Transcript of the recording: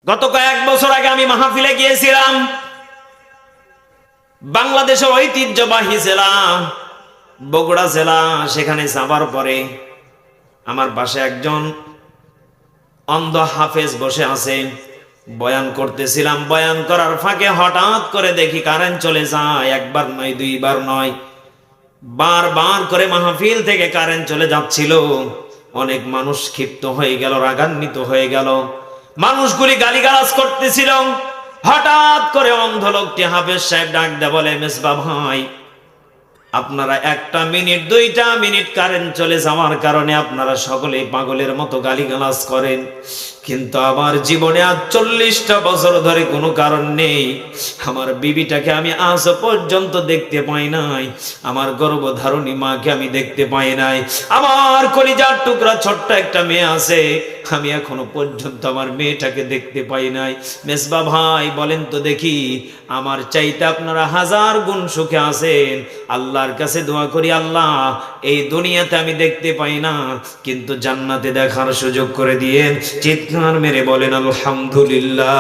গত কয়েক বছর আগে আমি মাহফিলে গিয়েছিলাম, বাংলাদেশের ঐতিহ্যবাহী জেলা বগুড়া জেলা। সেখানে যাবার পরে আমার পাশে একজন অন্ধ হাফেজ বসে আছে, বয়ান করতেছিলাম। বয়ান করার ফাঁকে হঠাৎ করে দেখি কারেন্ট চলে যায়। একবার নয়, দুইবার নয়, বারবার করে মাহফিল থেকে কারেন্ট চলে যাচ্ছিল। অনেক মানুষ ক্ষিপ্ত হয়ে গেল, রাগান্বিত হয়ে গেল, মানুষগুলি গালিগালাজ করতেছিল। হঠাৎ করে অন্ধ লোকটি হাফেজ সাহেব ডাক দেয়, বলে, মেজবা ভাই, আপনারা একটা মিনিট, দুইটা মিনিট কারেন্ট চলে যাওয়ার কারণে আপনারা সকলেই পাগলের মতো গালিগালাজ করেন, কিন্তু আমার জীবনে আজ 40টা বছর ধরে কোনো কারণ নেই। আমার বিবিটাকে আমি আজ পর্যন্ত দেখতে পাই নাই, আমার গর্ভধারণী মাকে আমি দেখতে পাই নাই, আমার কলিজার টুকরা ছোট্ট একটা মেয়ে আছে, আমি এখনো পর্যন্ত আমার মেয়েটাকে দেখতে পাই নাই। মেজবা ভাই, বলেন তো দেখি, আমার চাইতে আপনারা 1000 গুণ সুখে আছেন। আল্লাহর কাছে দোয়া করি, আল্লাহ এই দুনিয়াতে আমি দেখতে পাই না, কিন্তু জান্নাতে দেখার সুযোগ করে দিয়েন। চিৎকার মেরে বলেন আলহামদুলিল্লাহ।